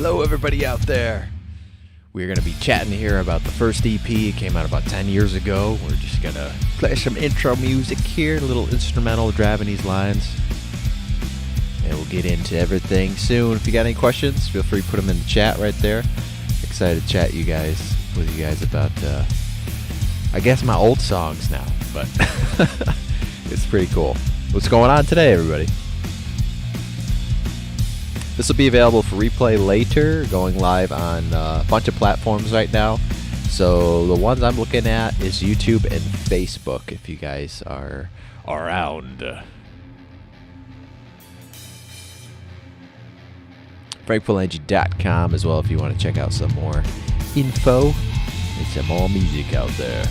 Hello everybody out there. We're going to be chatting here about the first EP. It came out about 10 years ago. We're just going to play some intro music here, a little instrumental driving these lines. And we'll get into everything soon. If you got any questions, feel free to put them in the chat right there. Excited to chat with you guys about, I guess, my old songs now. But it's pretty cool. What's going on today, everybody? This will be available for replay later, going live on a bunch of platforms right now. So the ones I'm looking at is YouTube and Facebook, if you guys are around. frankpalangistreetteam as well if you want to check out some more info and some more music out there.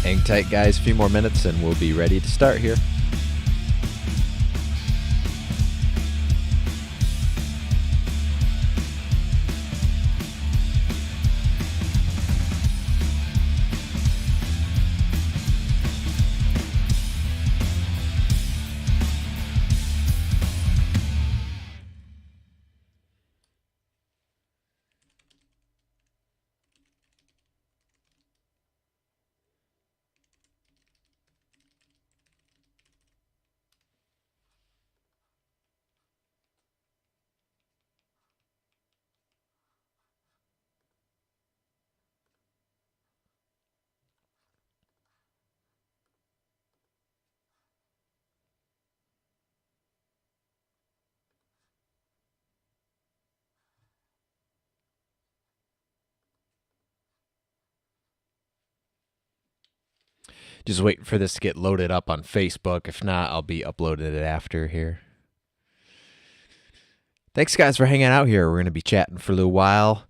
Hang tight, guys. A few more minutes and we'll be ready to start here. Just waiting for this to get loaded up on Facebook. If not, I'll be uploading it after here. Thanks, guys, for hanging out here. We're going to be chatting for a little while.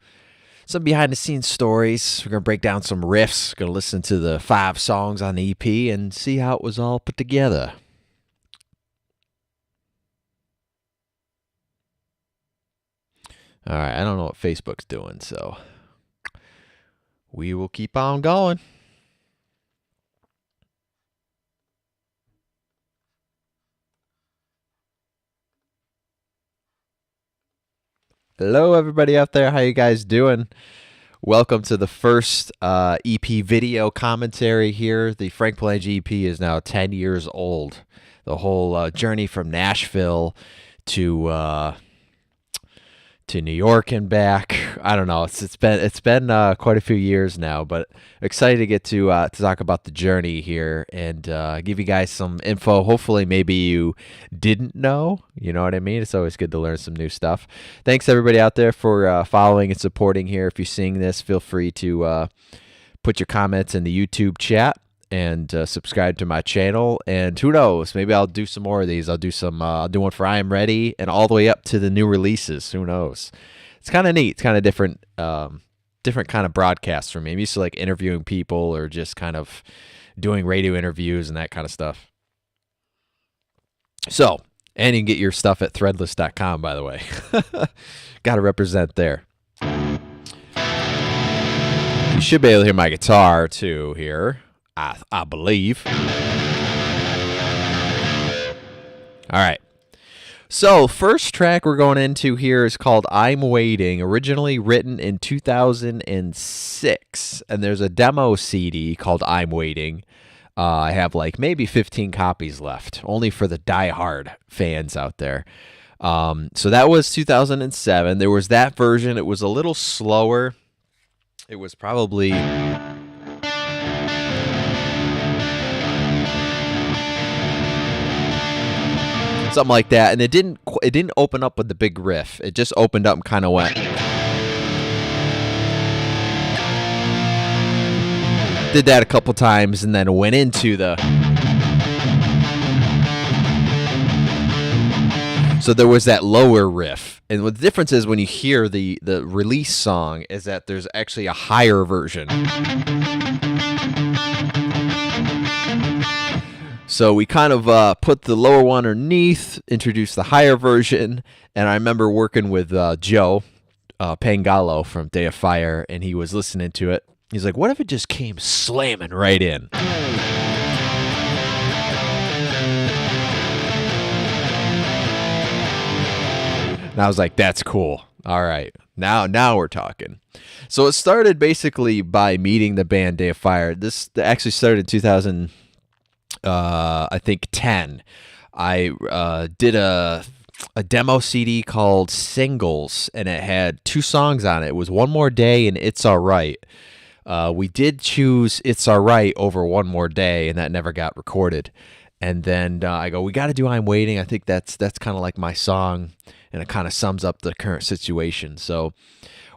Some behind-the-scenes stories. We're going to break down some riffs. Going to listen to the 5 songs on the EP and see how it was all put together. All right, I don't know what Facebook's doing, so we will keep on going. Hello, everybody out there. How you guys doing? Welcome to the first EP video commentary here. The Frank Palangi EP is now 10 years old. The whole journey from Nashville to New York and back. I don't know. It's been quite a few years now, but excited to get to talk about the journey here and give you guys some info. Hopefully, maybe you didn't know. You know what I mean? It's always good to learn some new stuff. Thanks everybody out there for following and supporting here. If you're seeing this, feel free to put your comments in the YouTube chat and subscribe to my channel. And who knows, maybe I'll do some more of these. I'll do one for I Am Ready and all the way up to the new releases. Who knows? It's kind of neat. It's kind of different kind of broadcasts for me. I'm used to like interviewing people or just kind of doing radio interviews and that kind of stuff. So, and you can get your stuff at threadless.com, by the way. Got to represent there. You should be able to hear my guitar too here. I believe. All right. So, first track we're going into here is called I'm Waiting, originally written in 2006. And there's a demo CD called I'm Waiting. I have like maybe 15 copies left, only for the diehard fans out there. So that was 2007. There was that version. It was a little slower. It was probably... something like that, and it didn't open up with the big riff. It just opened up and kind of went. Did that a couple times, and then went into the. So there was that lower riff, and what the difference is when you hear the release song is that there's actually a higher version. So we kind of put the lower one underneath, introduced the higher version, and I remember working with Joe Pangalo from Day of Fire, and he was listening to it. He's like, what if it just came slamming right in? And I was like, that's cool. All right. Now we're talking. So it started basically by meeting the band Day of Fire. This actually started in 2000, I think 10. I did a demo CD called Singles, and it had 2 songs on it. It was One More Day and It's Alright. We did choose It's Alright over One More Day, and that never got recorded. And then I go, we got to do I'm Waiting. I think that's kind of like my song, and it kind of sums up the current situation. So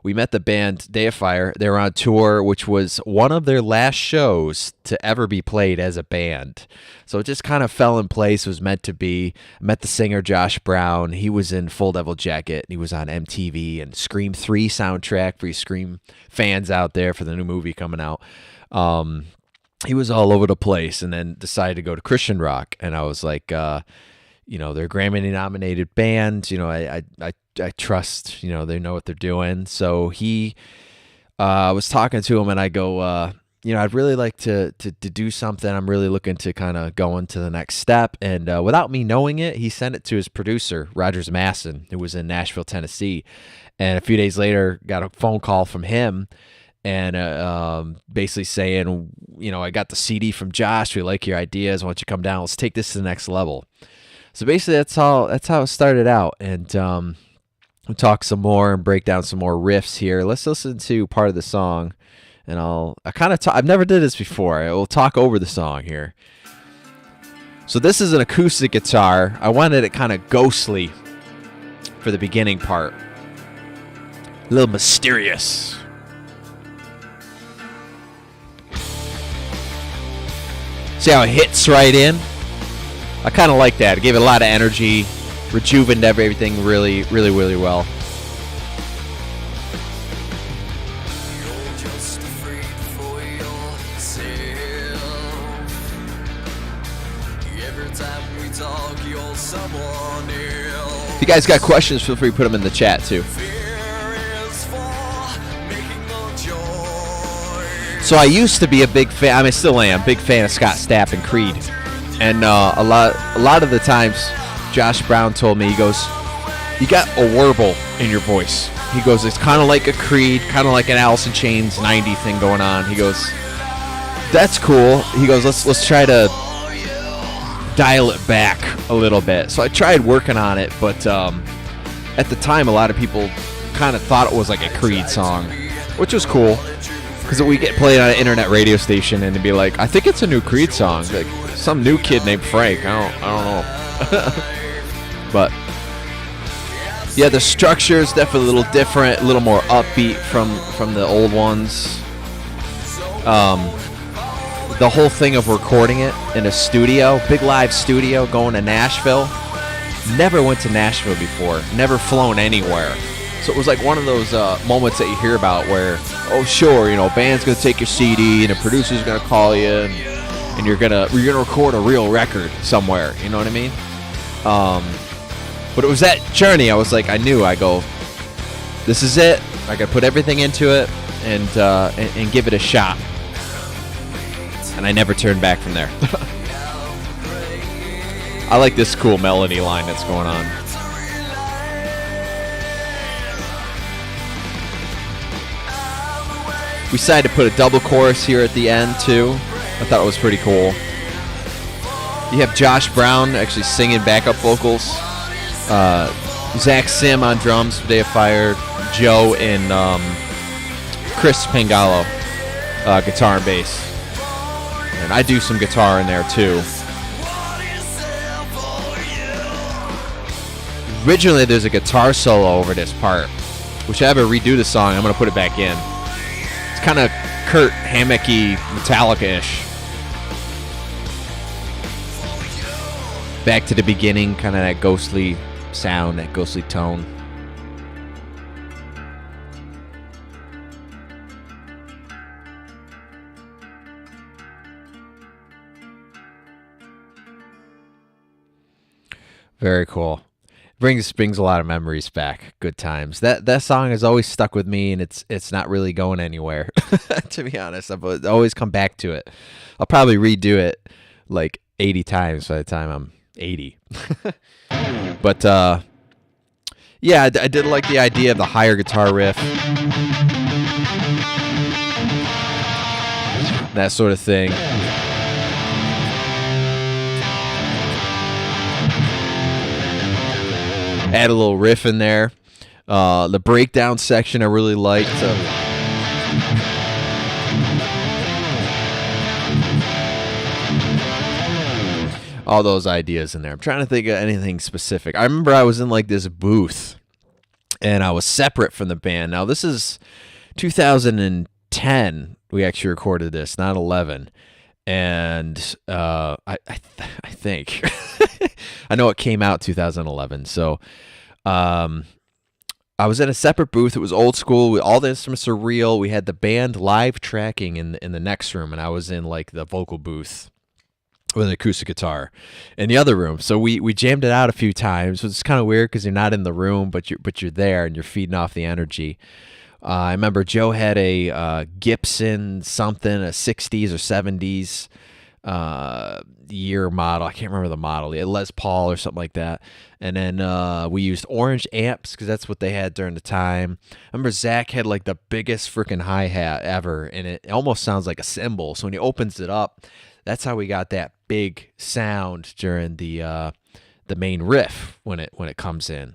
we met the band Day of Fire. They were on tour, which was one of their last shows to ever be played as a band. So it just kind of fell in place. It was meant to be. I met the singer Josh Brown. He was in Full Devil Jacket. He was on MTV and Scream 3 soundtrack for you Scream fans out there for the new movie coming out. He was all over the place, and then decided to go to Christian rock. And I was like, they're a Grammy-nominated band. I trust, they know what they're doing. So he was talking to him, and I go, I'd really like to do something. I'm really looking to kind of go into the next step. And without me knowing it, he sent it to his producer, Rogers Masson, who was in Nashville, Tennessee. And a few days later, got a phone call from him, and basically saying, I got the CD from Josh. We like your ideas. Why don't you come down? Let's take this to the next level. So basically, that's how it started out. And we'll talk some more and break down some more riffs here. Let's listen to part of the song, and I've never did this before. I will talk over the song here. So this is an acoustic guitar. I wanted it kind of ghostly for the beginning part, a little mysterious. See how it hits right in? I kind of like that. It gave it a lot of energy, rejuvenated everything really, really, really well. If you guys got questions, feel free to put them in the chat too. So I used to be a big fan. I still am big fan of Scott Stapp and Creed, and a lot of the times, Josh Brown told me, he goes, "You got a warble in your voice." He goes, "It's kind of like a Creed, kind of like an Alice in Chains '90 thing going on." He goes, "That's cool." He goes, "Let's try to dial it back a little bit." So I tried working on it, but at the time, a lot of people kind of thought it was like a Creed song, which was cool. Because we get played on an internet radio station, and it'd be like, I think it's a new Creed song. Like some new kid named Frank. I don't know. But yeah, the structure is definitely a little different, a little more upbeat from the old ones. The whole thing of recording it in a studio, big live studio, going to Nashville. Never went to Nashville before. Never flown anywhere. So it was like one of those moments that you hear about where, oh sure, band's gonna take your CD and a producer's gonna call you and you're gonna record a real record somewhere. You know what I mean? But it was that journey. I was like, I go, this is it. I gotta put everything into it and give it a shot. And I never turned back from there. I like this cool melody line that's going on. We decided to put a double chorus here at the end too. I thought it was pretty cool. You have Josh Brown actually singing backup vocals. Zach Sim on drums, Day of Fire. Joe and Chris Pangalo, guitar and bass. And I do some guitar in there too. Originally there's a guitar solo over this part, which I ever redo the song, I'm going to put it back in. It's kind of Kurt Hammocky, Metallica-ish. Back to the beginning, kind of that ghostly sound, that ghostly tone. Very cool. Brings a lot of memories back. Good times. That song has always stuck with me, and it's not really going anywhere. To be honest, I've always come back to it. I'll probably redo it like 80 times by the time I'm 80. But yeah, I did like the idea of the higher guitar riff, that sort of thing. Add a little riff in there. The breakdown section I really liked. All those ideas in there. I'm trying to think of anything specific. I remember I was in like this booth, and I was separate from the band. Now this is 2010. We actually recorded this, not 11. And I think I know it came out 2011. So I was in a separate booth. It was old school. All the instruments are real. We had the band live tracking in the next room, and I was in like the vocal booth with an acoustic guitar in the other room. So we jammed it out a few times. It's kind of weird because you're not in the room, but you're there and you're feeding off the energy. I remember Joe had a Gibson something, a 60s or 70s year model. I can't remember the model. Les Paul or something like that. And then we used orange amps because that's what they had during the time. I remember Zach had like the biggest freaking hi-hat ever, and it almost sounds like a cymbal. So when he opens it up, that's how we got that big sound during the main riff when it comes in,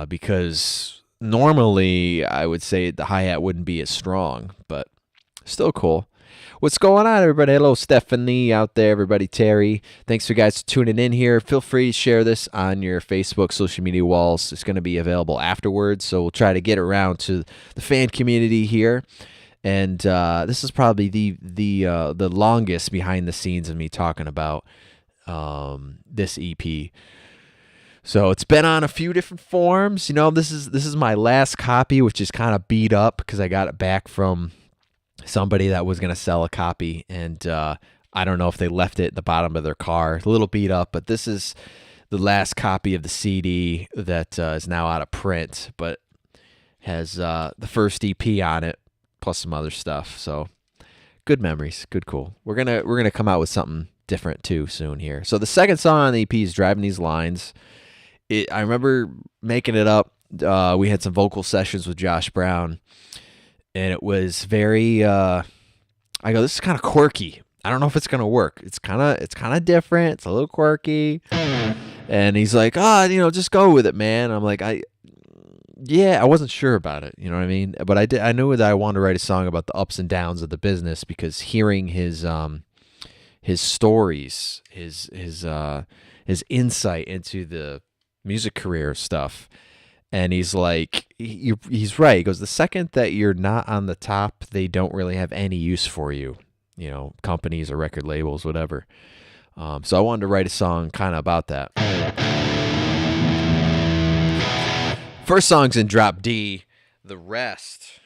because normally I would say the hi-hat wouldn't be as strong, but still cool. What's going on, everybody? Hello, Stephanie out there, everybody. Terry, thanks for guys tuning in here. Feel free to share this on your Facebook social media walls. It's going to be available afterwards, so we'll try to get around to the fan community here. And this is probably the longest behind the scenes of me talking about this EP. So it's been on a few different forms. You know, this is my last copy, which is kind of beat up because I got it back from somebody that was going to sell a copy, and I don't know if they left it at the bottom of their car. A little beat up, but this is the last copy of the CD that is now out of print, but has the first EP on it, plus some other stuff. So good memories, good, cool. We're gonna come out with something different too soon here. So the second song on the EP is Driving These Lines. I remember making it up. We had some vocal sessions with Josh Brown, and it was very I go, this is kind of quirky. I don't know if it's gonna work. It's kind of different. It's a little quirky. And he's like, just go with it, man. I'm like, I wasn't sure about it, you know what I mean? But I knew that I wanted to write a song about the ups and downs of the business, because hearing his stories, his insight into the music career stuff, and he's like, he's right. He goes, the second that you're not on the top, they don't really have any use for you, you know, companies or record labels, whatever. So I wanted to write a song kind of about that. First song's in drop D. The rest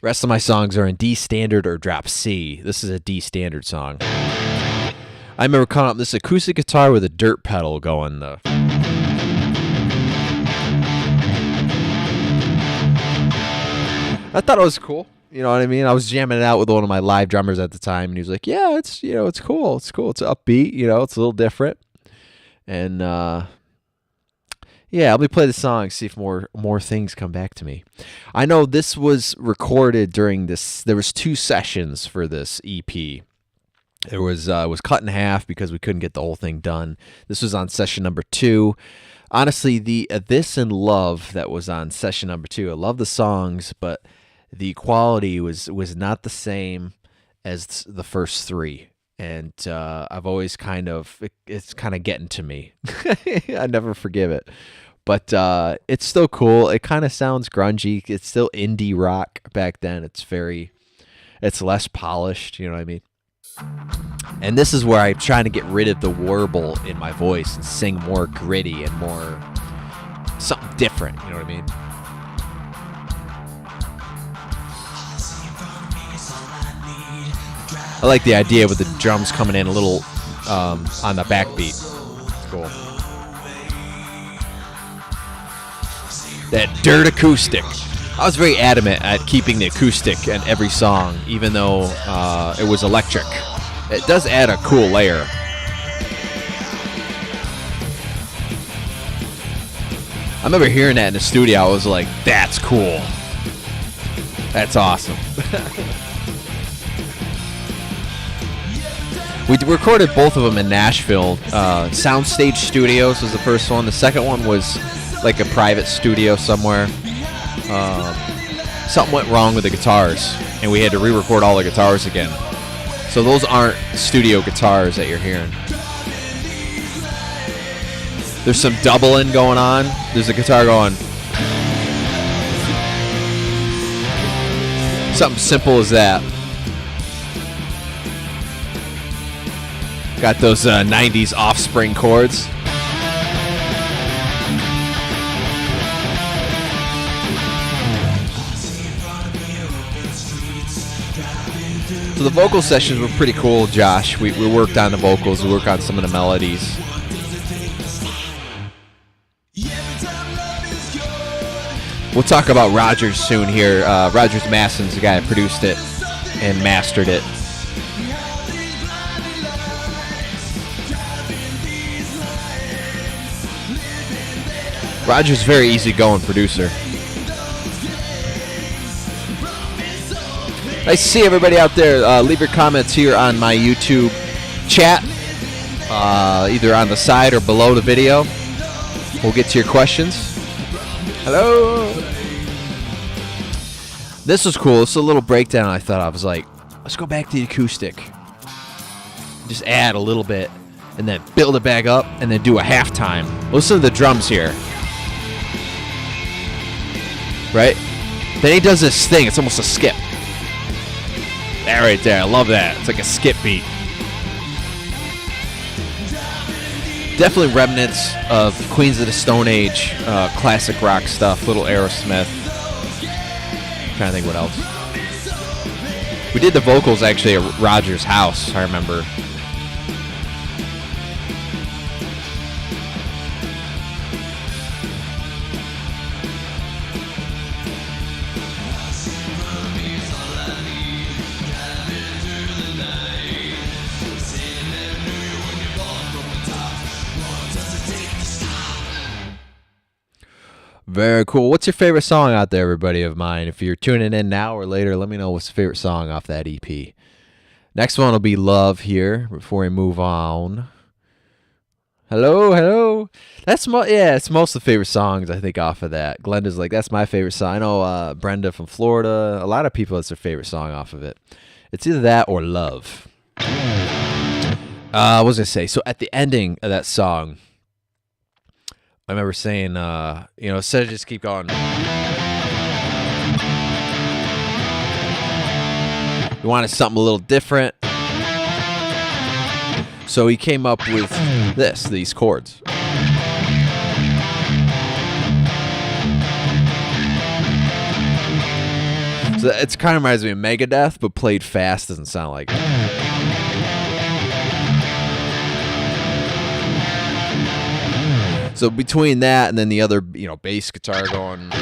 of my songs are in D standard or drop C. This is a D standard song. I remember coming up with this acoustic guitar with a dirt pedal going. I thought it was cool. You know what I mean? I was jamming it out with one of my live drummers at the time, and he was like, "Yeah, it's cool. It's cool. It's upbeat. It's a little different." And yeah, let me play the song, see if more things come back to me. I know this was recorded during this. There was 2 sessions for this EP. It was cut in half because we couldn't get the whole thing done. This was on session number 2. Honestly, the This and Love that was on session number 2, I love the songs, but the quality was not the same as the first 3. And I've always it's kind of getting to me. I never forgive it. But it's still cool. It kind of sounds grungy. It's still indie rock back then. It's less polished, you know what I mean? And this is where I'm trying to get rid of the warble in my voice and sing more gritty and more something different, you know what I mean? I like the idea with the drums coming in a little on the backbeat. cool. That dirt acoustic. I was very adamant at keeping the acoustic in every song, even though it was electric. It does add a cool layer. I remember hearing that in the studio. I was like, that's cool. That's awesome. We recorded both of them in Nashville. Soundstage Studios was the first one. The second one was like a private studio somewhere. Something went wrong with the guitars, and we had to re-record all the guitars again. So those aren't studio guitars that you're hearing. There's some doubling going on. There's a guitar going. Something simple as that. Got those 90s Offspring chords. So the vocal sessions were pretty cool, Josh. We worked on the vocals. We worked on some of the melodies. We'll talk about Rogers soon here. Rogers Masson's the guy that produced it and mastered it. Rogers, very easygoing producer. Nice to see everybody out there. Leave your comments here on my YouTube chat, either on the side or below the video. We'll get to your questions. Hello. This was cool. This is a little breakdown I thought. I was like, let's go back to the acoustic. Just add a little bit and then build it back up and then do a halftime. Listen to the drums here. Right? Then he does this thing. It's almost a skip. That right there. I love that. It's like a skip beat. Definitely remnants of Queens of the Stone Age, classic rock stuff. Little Aerosmith. Trying to think what else. We did the vocals actually at Roger's house, I remember. Very cool. What's your favorite song out there, everybody of mine? If you're tuning in now or later, let me know what's your favorite song off that EP. Next one will be Love here before we move on. Hello. It's most of the favorite songs, I think, off of that. Glenda's like, that's my favorite song. I know Brenda from Florida, a lot of people, it's their favorite song off of it. It's either that or Love. What was I going to say? So at the ending of that song, I remember saying, instead of just keep going, we wanted something a little different. So he came up with these chords. So it kind of reminds me of Megadeth, but played fast doesn't sound like it. So between that and then the other, bass guitar going, I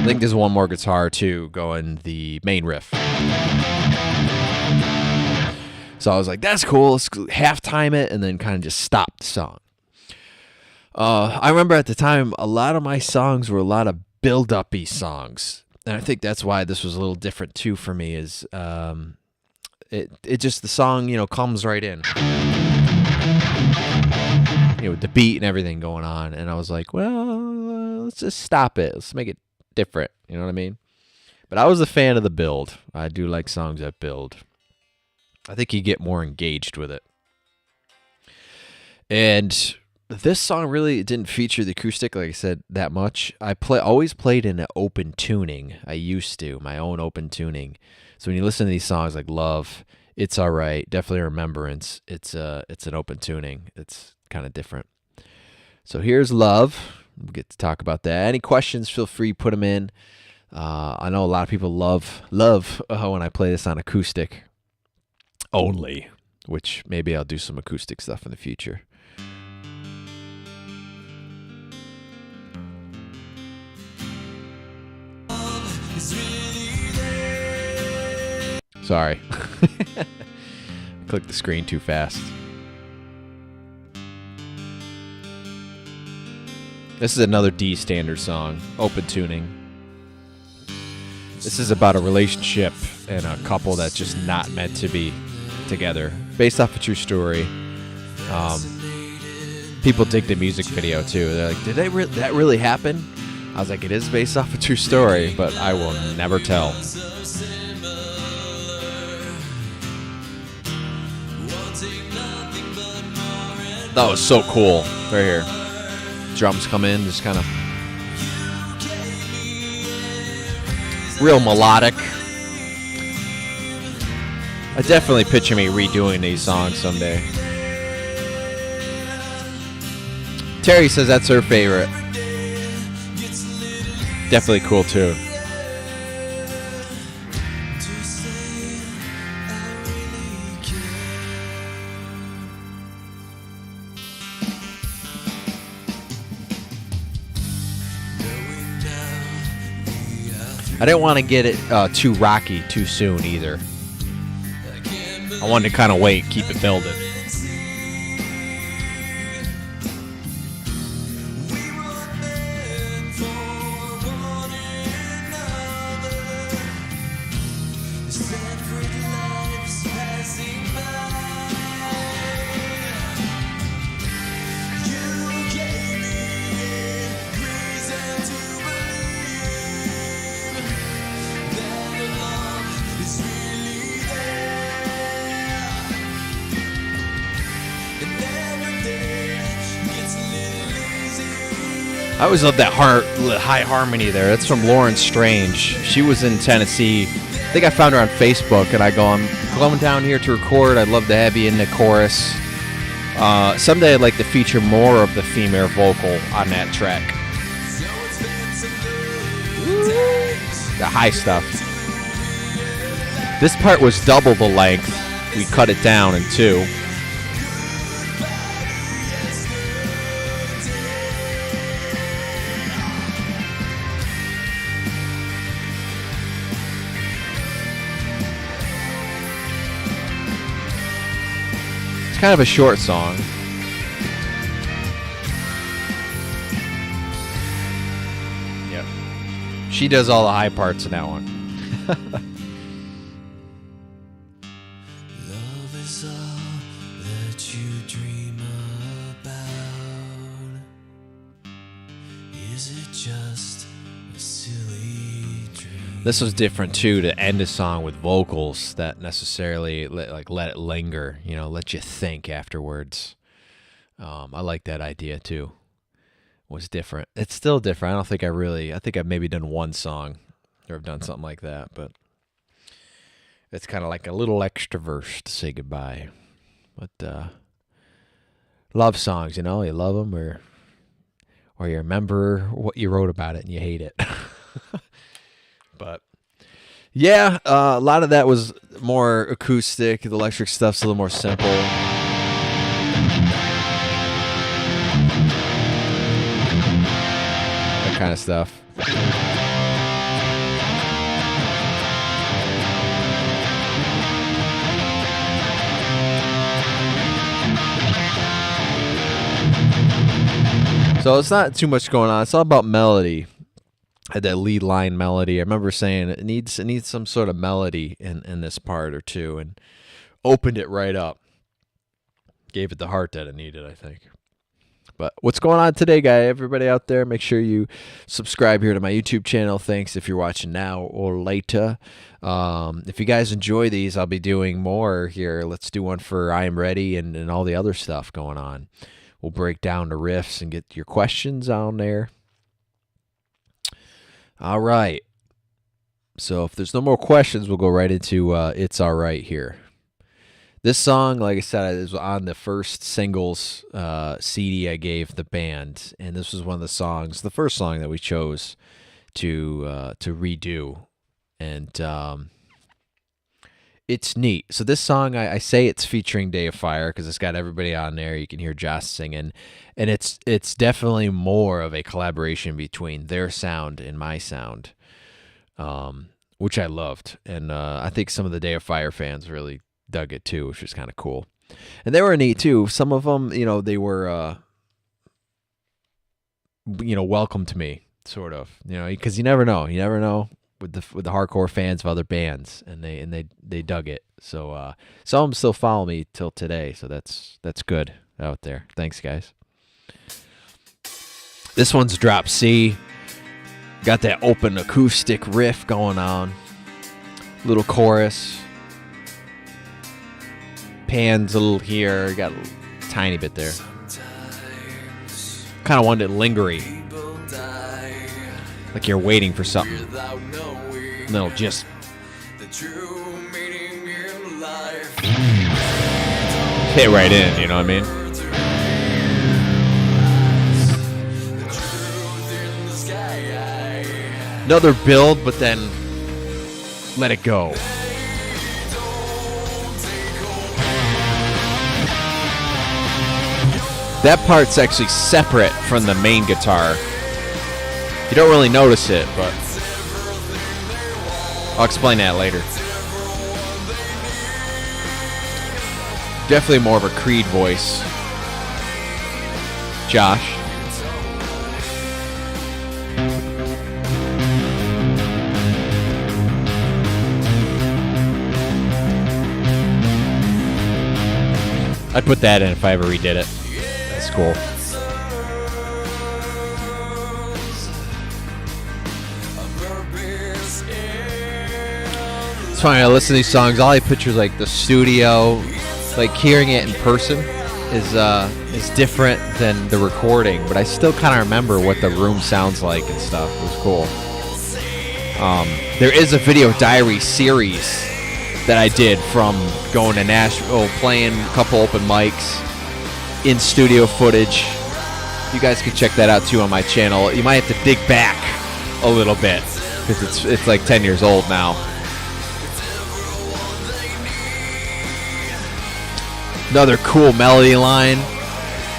think there's one more guitar too going the main riff. So I was like, that's cool. Let's halftime it and then kind of just stop the song. I remember at the time, a lot of my songs were a lot of build-up-y songs. And I think that's why this was a little different too for me is it just, the song, comes right in. With the beat and everything going on. And I was like, well, let's just stop it. Let's make it different. You know what I mean? But I was a fan of the build. I do like songs that build. I think you get more engaged with it. And this song really didn't feature the acoustic, like I said, that much. I always played in an open tuning. I used to, my own open tuning. So when you listen to these songs like Love, It's Alright, definitely Remembrance, it's an open tuning. It's kind of different. So here's Love. We'll get to talk about that. Any questions, feel free, put them in. I know a lot of people love when I play this on acoustic only. which maybe I'll do some acoustic stuff in the future. Sorry. Clicked the screen too fast. This is another D standard song, open tuning. This is about a relationship and a couple that's just not meant to be together. Based off a true story. People dig the music video too. They're like, did that really happen? I was like, it is based off a true story, but I will never tell. That was so cool. Right here. Drums come in, just kind of real melodic. I definitely picture me redoing these songs someday. Terry says that's her favorite. Definitely cool too. I didn't want to get it too rocky too soon either. I wanted to kind of wait, keep it building. I always love that high harmony there. That's from Lauren Strange. She was in Tennessee. I think I found her on Facebook, and I'm going down here to record. I'd love to have you in the chorus. Someday I'd like to feature more of the female vocal on that track. The high stuff. This part was double the length. We cut it down in 2. It's kind of a short song. Yep. She does all the high parts in that one. Love is all that you dream about. Is it just a silly dream? This was different too, to end a song with vocals that necessarily let it linger, let you think afterwards. I like that idea too. It was different. It's still different. I think I've maybe done one song or I've done something like that, but it's kind of like a little extra verse to say goodbye. But love songs, you love them or you remember what you wrote about it and you hate it. But yeah, a lot of that was more acoustic. The electric stuff's a little more simple. That kind of stuff. So it's not too much going on. It's all about melody. Had that lead line melody. I remember saying it needs some sort of melody in this part or two, and opened it right up. Gave it the heart that it needed, I think. But what's going on today, everybody out there? Make sure you subscribe here to my YouTube channel. Thanks if you're watching now or later. If you guys enjoy these, I'll be doing more here. Let's do one for I Am Ready and all the other stuff going on. We'll break down the riffs and get your questions on there. All right. So if there's no more questions, we'll go right into It's All Right here. This song, like I said, is on the first singles CD I gave the band, and this was one of the songs, the first song that we chose to redo, and it's neat. So this song, I say it's featuring Day of Fire because it's got everybody on there. You can hear Josh singing, and it's definitely more of a collaboration between their sound and my sound, which I loved. And I think some of the Day of Fire fans really dug it too, which was kind of cool. And they were neat too. Some of them, they were, welcome to me, sort of, because you never know. You never know with the hardcore fans of other bands, and they dug it. So some of them still follow me till today. So that's good out there. Thanks, guys. This one's drop C. Got that open acoustic riff going on. Little chorus. Pans a little here. Got a tiny bit there. Kind of wanted it lingering. Like you're waiting for something. And then it'll just hit right in, you know what I mean? Another build, but then let it go. That part's actually separate from the main guitar. You don't really notice it, but I'll explain that later. Definitely more of a Creed voice. Josh. I'd put that in if I ever redid it. That's cool. It's funny, I listen to these songs, all I picture is like the studio, like hearing it in person is different than the recording, but I still kind of remember what the room sounds like and stuff. It was cool. There is a video diary series that I did from going to Nashville, playing a couple open mics, in studio footage. You guys can check that out too on my channel. You might have to dig back a little bit because it's like 10 years old now. Another cool melody line.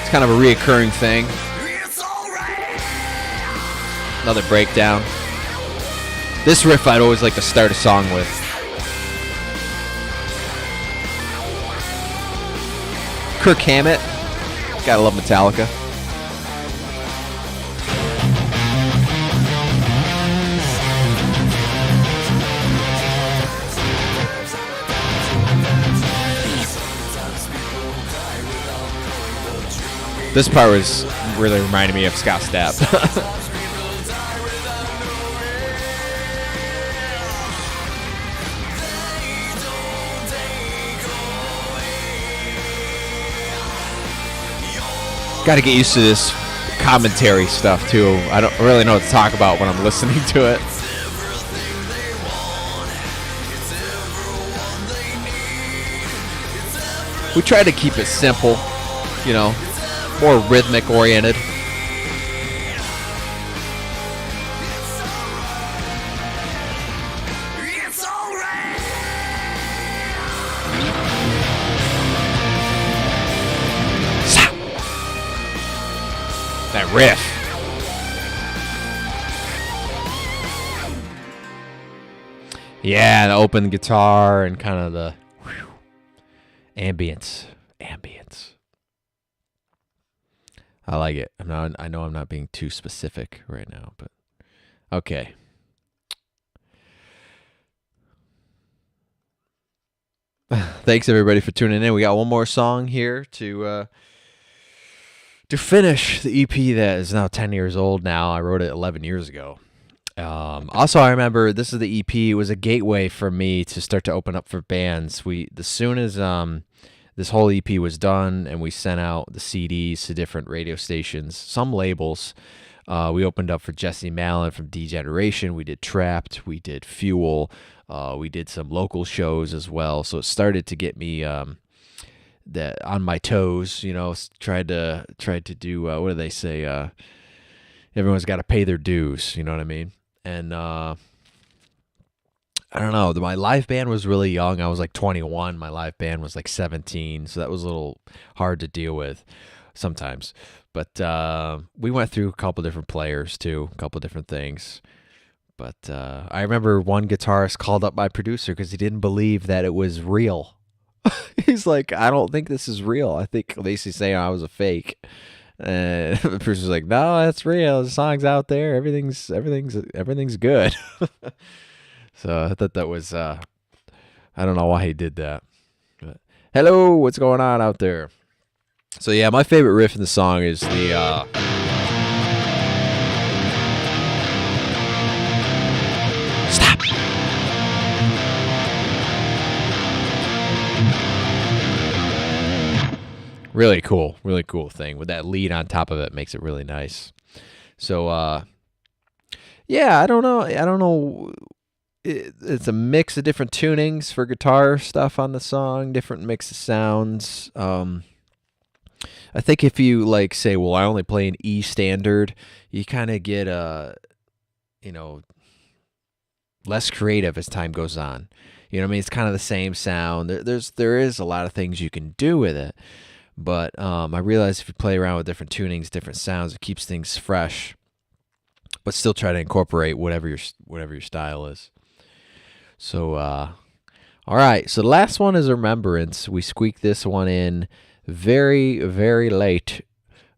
It's kind of a reoccurring thing. Another breakdown. This riff I'd always like to start a song with. Kirk Hammett. Gotta love Metallica. This part was really reminding me of Scott Stapp. Got to get used to this commentary stuff too. I don't really know what to talk about when I'm listening to it. We try to keep it simple, more rhythmic oriented. That riff. Yeah, the open guitar and kind of the ambience. I like it. I know I'm not being too specific right now, but okay. Thanks everybody for tuning in. We got one more song here to finish the EP that is now 10 years old now. I wrote it 11 years ago. Also, I remember this is the EP. It was a gateway for me to start to open up for bands. As soon as this whole EP was done and we sent out the CDs to different radio stations, some labels, we opened up for Jesse Malin from D-Generation. We did Trapped. We did Fuel. We did some local shows as well. So it started to get me that on my toes, tried to do what do they say? Everyone's got to pay their dues, you know what I mean? And I don't know. My live band was really young. I was like 21. My live band was like 17, so that was a little hard to deal with sometimes. But we went through a couple different players too, a couple different things. But I remember one guitarist called up my producer because he didn't believe that it was real. He's like, I don't think this is real. I think Lacey's saying I was a fake. And the producer's like, no, that's real. The song's out there. Everything's good. So I thought that was, I don't know why he did that. But, hello, what's going on out there? So yeah, my favorite riff in the song is the, stop. Really cool thing with that lead on top of it makes it really nice. So, yeah, I don't know. It's a mix of different tunings for guitar stuff on the song, different mix of sounds. I think if you like say, well, I only play an E standard, you kind of get less creative as time goes on. You know what I mean? It's kind of the same sound. There is a lot of things you can do with it, but I realize if you play around with different tunings, different sounds, it keeps things fresh, but still try to incorporate whatever your style is. So, all right. So the last one is Remembrance. We squeaked this one in very, very late.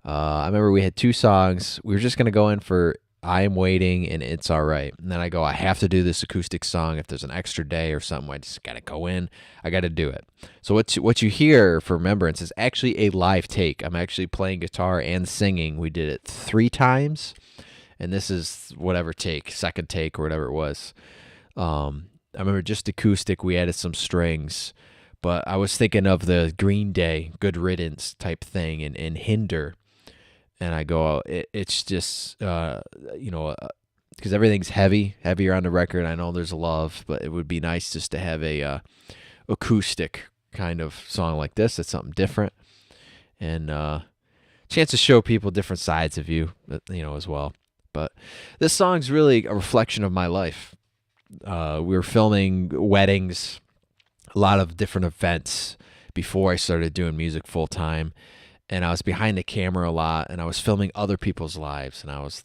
I remember we had two songs. We were just going to go in for I Am Waiting and It's All Right. And then I go, I have to do this acoustic song. If there's an extra day or something, I just got to go in. I got to do it. So what you hear for Remembrance is actually a live take. I'm actually playing guitar and singing. We did it 3 times. And this is whatever take, second take or whatever it was. I remember just acoustic. We added some strings. But I was thinking of the Green Day, Good Riddance type thing and Hinder. And I go, it's just, because everything's heavier on the record. I know there's love, but it would be nice just to have a acoustic kind of song like this. It's something different. And chance to show people different sides of you, as well. But this song's really a reflection of my life. We were filming weddings, a lot of different events before I started doing music full time. And I was behind the camera a lot, and I was filming other people's lives. And I was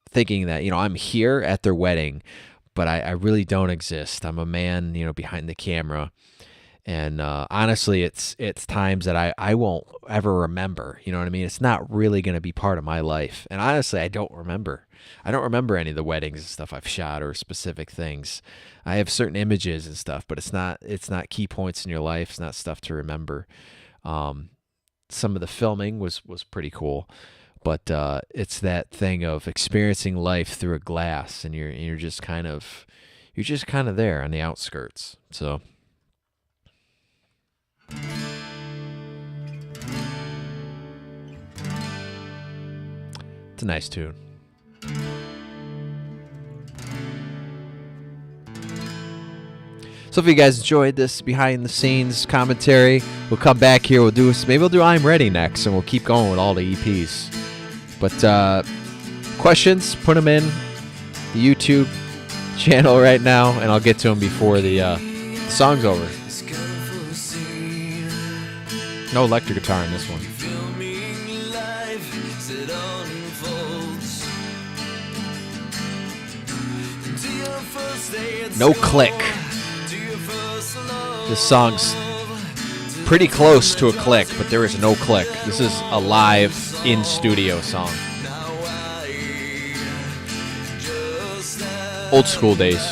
thinking that, I'm here at their wedding, but I really don't exist. I'm a man, behind the camera. And honestly, it's times that I won't ever remember. You know what I mean? It's not really going to be part of my life. And honestly, I don't remember. I don't remember any of the weddings and stuff I've shot or specific things. I have certain images and stuff, but it's not key points in your life. It's not stuff to remember. Some of the filming was pretty cool, but it's that thing of experiencing life through a glass, and you're just kind of there on the outskirts. So it's a nice tune. So if you guys enjoyed this behind the scenes commentary, we'll come back here. Maybe we'll do I'm Ready next, and we'll keep going with all the EPs. But questions, put them in the YouTube channel right now, and I'll get to them before the song's over. No electric guitar in this one. No click. This song's pretty close to a click, but there is no click. This is a live in-studio song. Old school days.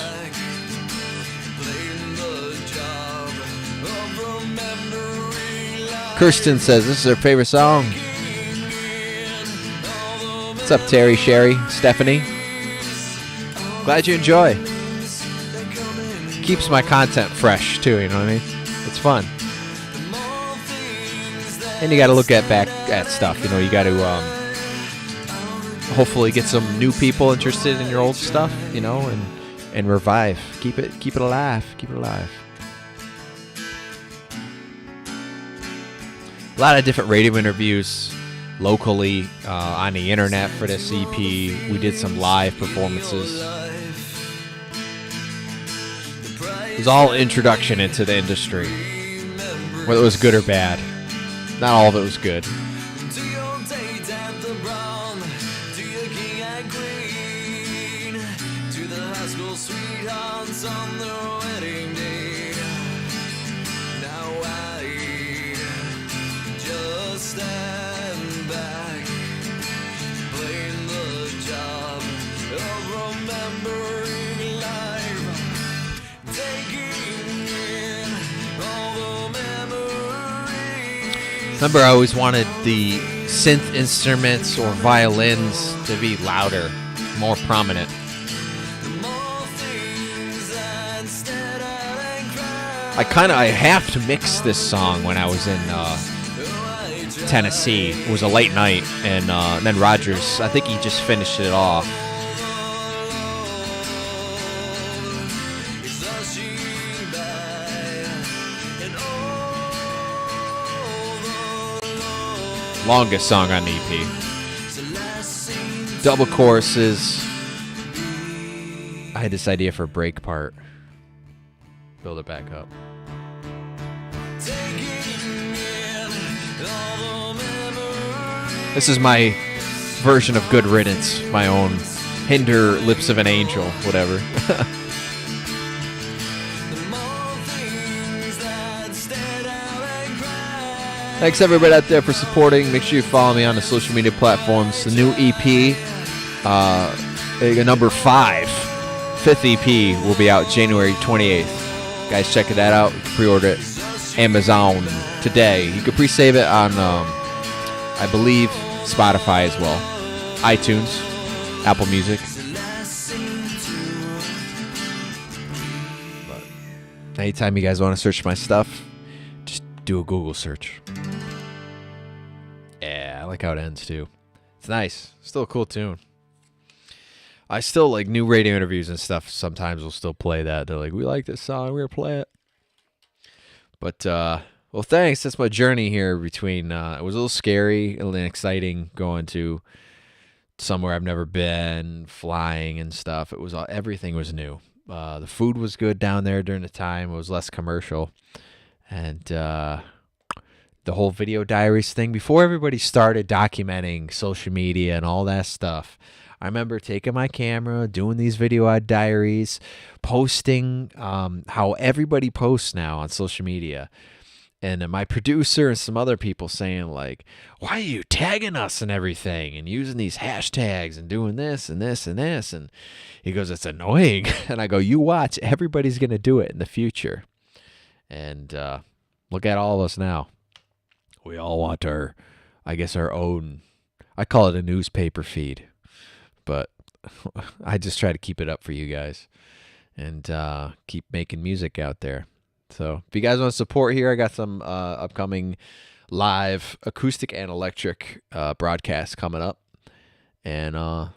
Kirsten says this is her favorite song. What's up, Terry, Sherry, Stephanie? Glad you enjoy. Keeps my content fresh too, you know what I mean? It's fun. And you got to look back at stuff, you got to hopefully get some new people interested in your old stuff, and revive. Keep it alive. Keep it alive. A lot of different radio interviews locally on the internet for this EP. We did some live performances. was all introduction into the industry, whether it was good or bad. Not all of it was good. To your date at the Brown, to your king and queen, to the high school sweethearts on their wedding day. Now I just stand back, playing the job of remembering life, taking in all the memories. Remember, I always wanted the synth instruments or violins to be louder, more prominent. I have to mix this song when I was in Tennessee. It was a late night, and then Rogers, I think he just finished it off. Longest song on the EP. Double choruses. I had this idea for a break part. Build it back up. This is my version of Good Riddance, my own Hinder Lips of an Angel, whatever. Thanks everybody out there for supporting. Make sure you follow me on the social media platforms. The new EP, number 5, 5th EP will be out January 28th. Guys, check that out. You can pre-order it Amazon today. You can pre-save it on, I believe, Spotify as well, iTunes, Apple Music. But anytime you guys want to search my stuff, just do a Google search. Yeah, I like how it ends too. It's nice. Still a cool tune. I still like new radio interviews and stuff. Sometimes we'll still play that. They're like, we like this song. We're going to play it. But, well, thanks. That's my journey here between, it was a little scary and exciting going to somewhere I've never been, flying and stuff. It was, everything was new. The food was good down there during the time. It was less commercial. And, the whole video diaries thing, before everybody started documenting social media and all that stuff, I remember taking my camera, doing these video diaries, posting how everybody posts now on social media. And my producer and some other people saying like, why are you tagging us and everything and using these hashtags and doing this and this and this? And he goes, it's annoying. And I go, you watch, everybody's going to do it in the future. And look at all of us now. We all want our own, I call it a newspaper feed. But I just try to keep it up for you guys and keep making music out there. So if you guys want to support here, I got some upcoming live acoustic and electric broadcasts coming up. And I'll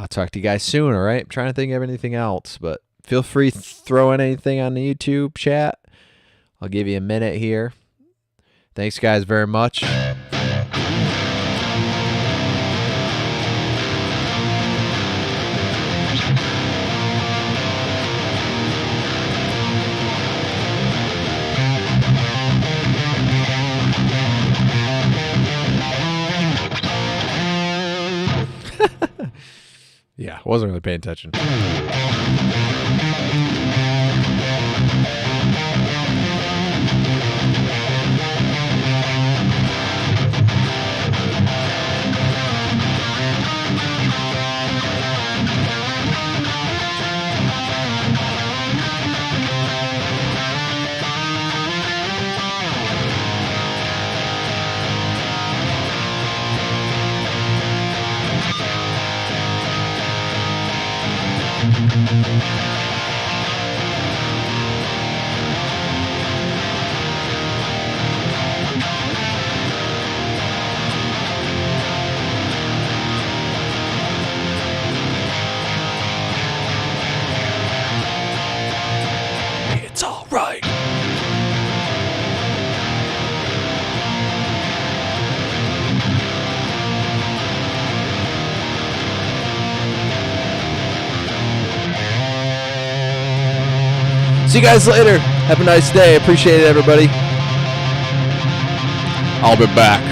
talk to you guys soon, all right? I'm trying to think of anything else, but feel free to throw in anything on the YouTube chat. I'll give you a minute here. Thanks, guys, very much. Yeah, wasn't really paying attention. See you guys later. Have a nice day. Appreciate it, everybody. I'll be back.